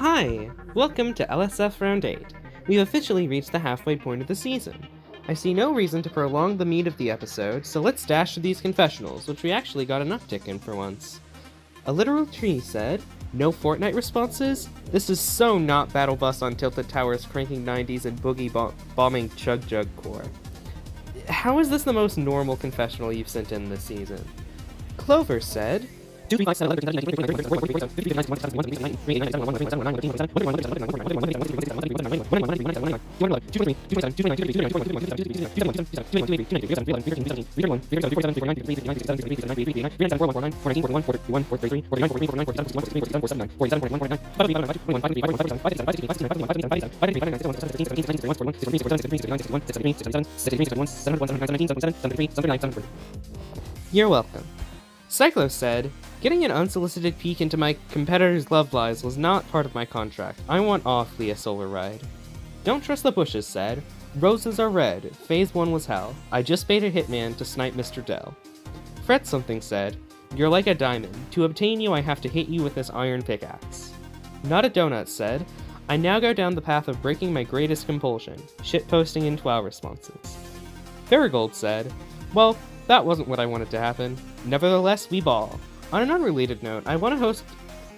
Hi! Welcome to LSF Round 8. We've officially reached the halfway point of the season. I see no reason to prolong the meat of the episode, so let's dash to these confessionals, which we actually got an uptick in for once. A literal tree said, "No Fortnite responses? This is so not Battle Bus on Tilted Towers cranking 90s and boogie bombing Chug Jug Core. How is this the most normal confessional you've sent in this season?" Clover said, "You're welcome." Cyclo said, "Getting an unsolicited peek into my competitor's love lives was not part of my contract. I want off Leah Solar Ride." Don't Trust the Bushes said, "Roses are red. Phase 1 was hell. I just baited Hitman to snipe Mr. Dell." Fred Something said, "You're like a diamond. To obtain you, I have to hit you with this iron pickaxe." Not a Donut said, "I now go down the path of breaking my greatest compulsion, shitposting in TWOW responses." Farigold said, "Well, that wasn't what I wanted to happen. Nevertheless, we ball." On an unrelated note, I want to host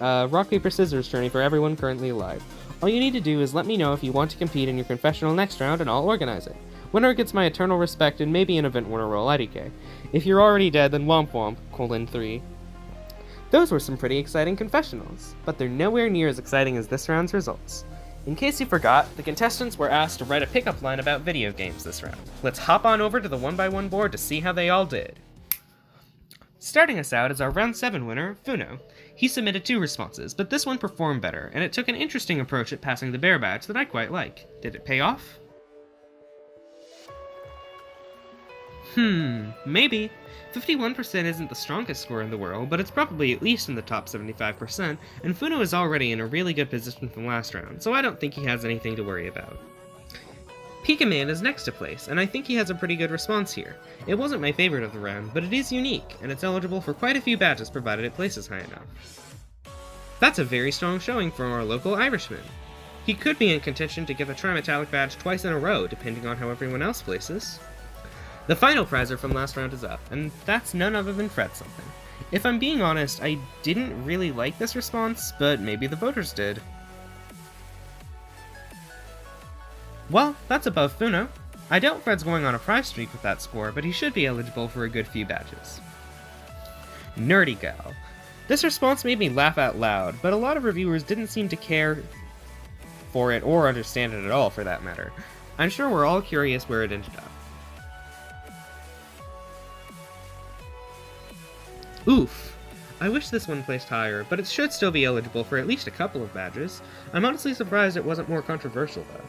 a rock, paper, scissors tourney for everyone currently alive. All you need to do is let me know if you want to compete in your confessional next round and I'll organize it. Winner gets my eternal respect and maybe an event winner roll IDK. If you're already dead, then womp womp, :3. Those were some pretty exciting confessionals, but they're nowhere near as exciting as this round's results. In case you forgot, the contestants were asked to write a pickup line about video games this round. Let's hop on over to the 1x1 board to see how they all did. Starting us out is our round 7 winner, Funo. He submitted 2 responses, but this one performed better, and it took an interesting approach at passing the bear badge that I quite like. Did it pay off? Maybe. 51% isn't the strongest score in the world, but it's probably at least in the top 75%, and Funo is already in a really good position from last round, so I don't think he has anything to worry about. Pikaman is next to place, and I think he has a pretty good response here. It wasn't my favorite of the round, but it is unique, and it's eligible for quite a few badges provided it places high enough. That's a very strong showing from our local Irishman. He could be in contention to get the Trimetallic badge twice in a row, depending on how everyone else places. The final prizer from last round is up, and that's none other than Fred Something. If I'm being honest, I didn't really like this response, but maybe the voters did. Well, that's above Funo. I doubt Fred's going on a prize streak with that score, but he should be eligible for a good few badges. Nerdy Gal. This response made me laugh out loud, but a lot of reviewers didn't seem to care for it or understand it at all, for that matter. I'm sure we're all curious where it ended up. Oof. I wish this one placed higher, but it should still be eligible for at least a couple of badges. I'm honestly surprised it wasn't more controversial, though.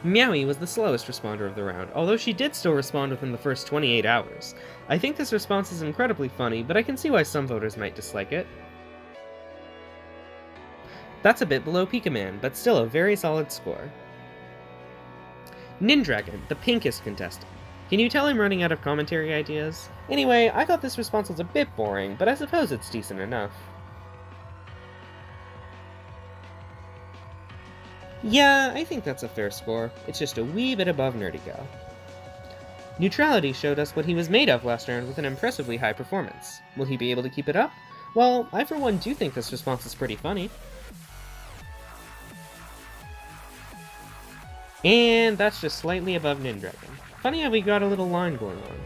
Meowie was the slowest responder of the round, although she did still respond within the first 28 hours. I think this response is incredibly funny, but I can see why some voters might dislike it. That's a bit below Pikaman, but still a very solid score. Nindragon, the pinkest contestant. Can you tell I'm running out of commentary ideas? Anyway, I thought this response was a bit boring, but I suppose it's decent enough. Yeah, I think that's a fair score. It's just a wee bit above Nerdy Gal. Neutrality showed us what he was made of last round with an impressively high performance. Will he be able to keep it up? Well, I for one do think this response is pretty funny. And that's just slightly above Nindragon. Funny how we got a little line going on.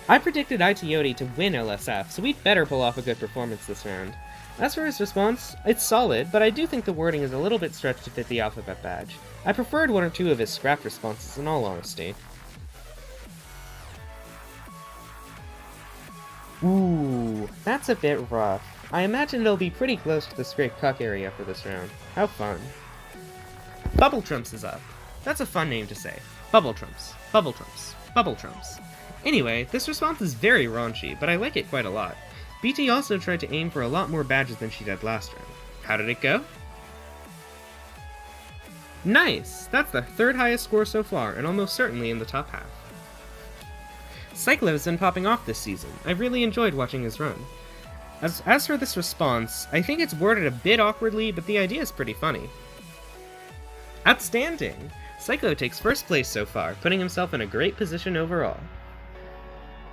I predicted Itioti to win LSF, so we'd better pull off a good performance this round. As for his response, it's solid, but I do think the wording is a little bit stretched to fit the alphabet badge. I preferred one or two of his scrapped responses, in all honesty. Ooh, that's a bit rough. I imagine it'll be pretty close to the scrape cuck area for this round. How fun. Bubble Trumps is up. That's a fun name to say. Bubble Trumps. Bubble Trumps. Bubble Trumps. Anyway, this response is very raunchy, but I like it quite a lot. BT also tried to aim for a lot more badges than she did last round. How did it go? Nice! That's the 3rd highest score so far, and almost certainly in the top half. Cyclo's been popping off this season. I've really enjoyed watching his run. As for this response, I think it's worded a bit awkwardly, but the idea is pretty funny. Outstanding! Cyclo takes first place so far, putting himself in a great position overall.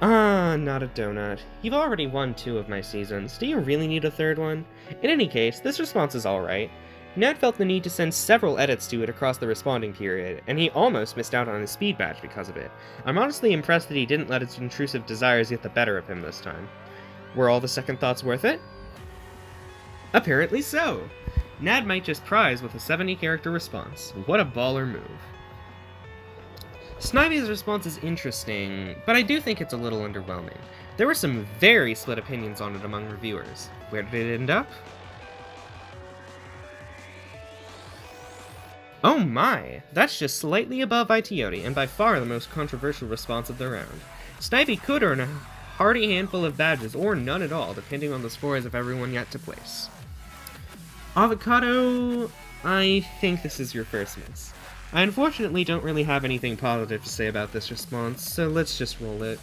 Not a donut. You've already won 2 of my seasons. Do you really need a third one? In any case, this response is alright. Ned felt the need to send several edits to it across the responding period, and he almost missed out on his speed badge because of it. I'm honestly impressed that he didn't let his intrusive desires get the better of him this time. Were all the second thoughts worth it? Apparently so! Nad might just prize with a 70-character response. What a baller move. Snivy's response is interesting, but I do think it's a little underwhelming. There were some very split opinions on it among reviewers. Where did it end up? Oh my! That's just slightly above Itioti, and by far the most controversial response of the round. Snivy could earn a hearty handful of badges, or none at all, depending on the scores of everyone yet to place. Avocado, I think this is your first miss. I unfortunately don't really have anything positive to say about this response, so let's just roll it.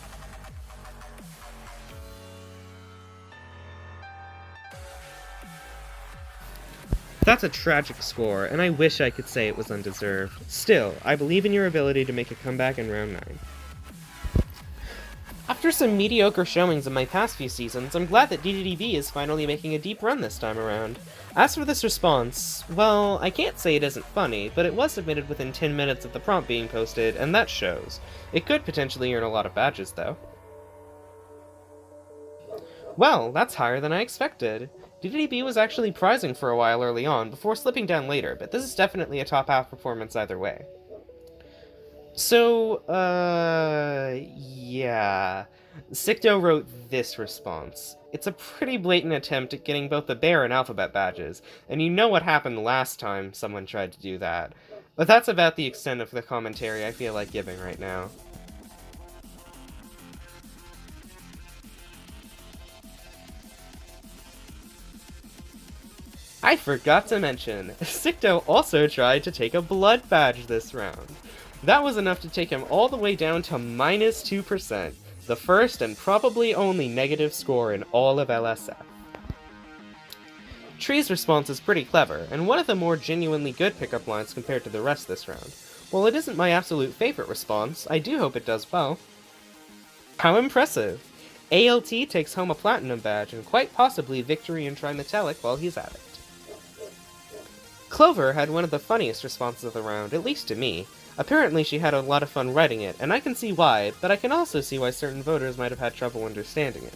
That's a tragic score, and I wish I could say it was undeserved. Still, I believe in your ability to make a comeback in round 9. After some mediocre showings in my past few seasons, I'm glad that DDDV is finally making a deep run this time around. As for this response, well, I can't say it isn't funny, but it was submitted within 10 minutes of the prompt being posted, and that shows. It could potentially earn a lot of badges, though. Well, that's higher than I expected. DDDB was actually prizing for a while early on, before slipping down later, but this is definitely a top half performance either way. So, yeah. Sicto wrote this response. It's a pretty blatant attempt at getting both the bear and alphabet badges, and you know what happened last time someone tried to do that. But that's about the extent of the commentary I feel like giving right now. I forgot to mention, Sicto also tried to take a blood badge this round. That was enough to take him all the way down to minus 2%, the first and probably only negative score in all of LSF. Tree's response is pretty clever, and one of the more genuinely good pickup lines compared to the rest this round. While it isn't my absolute favorite response, I do hope it does well. How impressive! ALT takes home a platinum badge and quite possibly victory in Trimetallic while he's at it. Clover had one of the funniest responses of the round, at least to me. Apparently she had a lot of fun writing it, and I can see why, but I can also see why certain voters might have had trouble understanding it.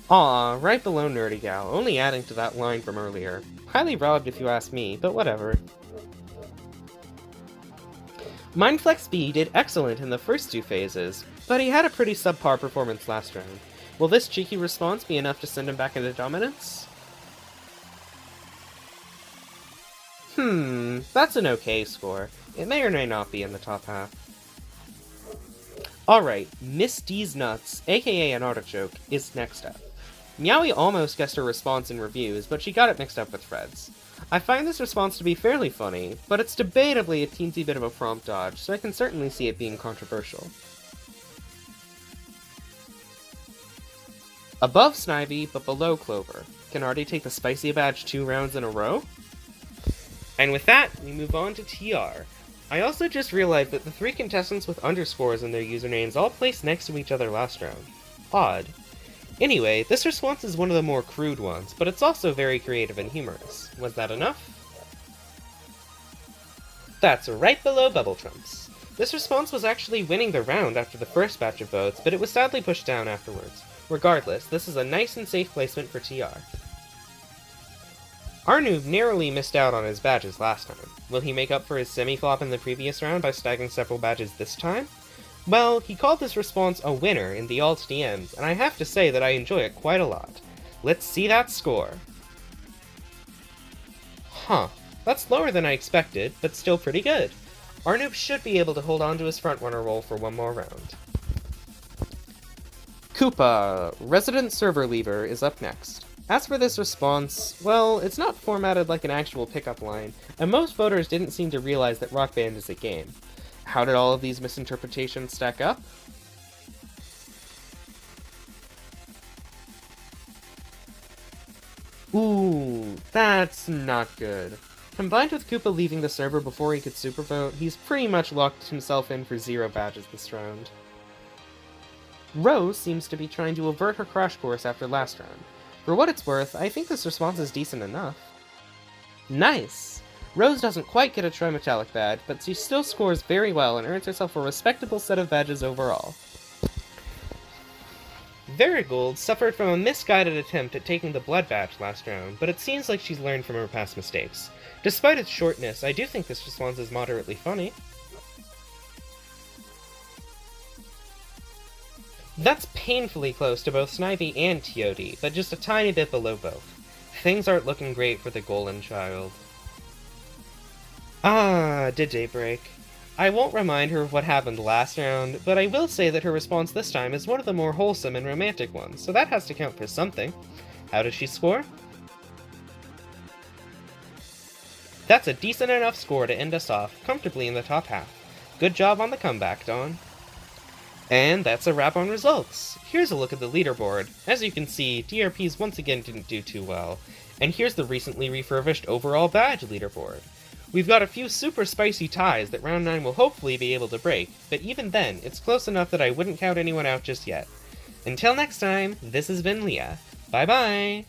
Aw, right below Nerdy Gal, only adding to that line from earlier. Highly robbed if you ask me, but whatever. Mindflex B did excellent in the first 2 phases, but he had a pretty subpar performance last round. Will this cheeky response be enough to send him back into dominance? That's an okay score. It may or may not be in the top half. Alright, Miss D's Nuts, aka an artichoke, is next up. Meowie almost guessed her response in reviews, but she got it mixed up with Fred's. I find this response to be fairly funny, but it's debatably a teensy bit of a prompt dodge, so I can certainly see it being controversial. Above Snivy, but below Clover. Can Artie take the spicy badge 2 rounds in a row? And with that, we move on to TR. I also just realized that the 3 contestants with underscores in their usernames all placed next to each other last round. Odd. Anyway, this response is one of the more crude ones, but it's also very creative and humorous. Was that enough? That's right below Bubble Trumps. This response was actually winning the round after the first batch of votes, but it was sadly pushed down afterwards. Regardless, this is a nice and safe placement for TR. Arnoob narrowly missed out on his badges last time. Will he make up for his semi-flop in the previous round by stacking several badges this time? Well, he called this response a winner in the alt DMs, and I have to say that I enjoy it quite a lot. Let's see that score. Huh, that's lower than I expected, but still pretty good. Arnoob should be able to hold on to his frontrunner role for one more round. Koopa, Resident Server Leaver, is up next. As for this response, well, it's not formatted like an actual pickup line, and most voters didn't seem to realize that Rock Band is a game. How did all of these misinterpretations stack up? Ooh, that's not good. Combined with Koopa leaving the server before he could super vote, he's pretty much locked himself in for 0 badges this round. Rose seems to be trying to avert her crash course after last round. For what it's worth, I think this response is decent enough. Nice! Rose doesn't quite get a Trimetallic badge, but she still scores very well and earns herself a respectable set of badges overall. Verigold suffered from a misguided attempt at taking the Blood badge last round, but it seems like she's learned from her past mistakes. Despite its shortness, I do think this response is moderately funny. That's painfully close to both Snivy and Teody, but just a tiny bit below both. Things aren't looking great for the Golden Child. Ah, did Daybreak. I won't remind her of what happened last round, but I will say that her response this time is one of the more wholesome and romantic ones, so that has to count for something. How does she score? That's a decent enough score to end us off, comfortably in the top half. Good job on the comeback, Dawn. And that's a wrap on results. Here's a look at the leaderboard. As you can see, DRPs once again didn't do too well. And here's the recently refurbished overall badge leaderboard. We've got a few super spicy ties that round 9 will hopefully be able to break, but even then, it's close enough that I wouldn't count anyone out just yet. Until next time, this has been Leah. Bye bye!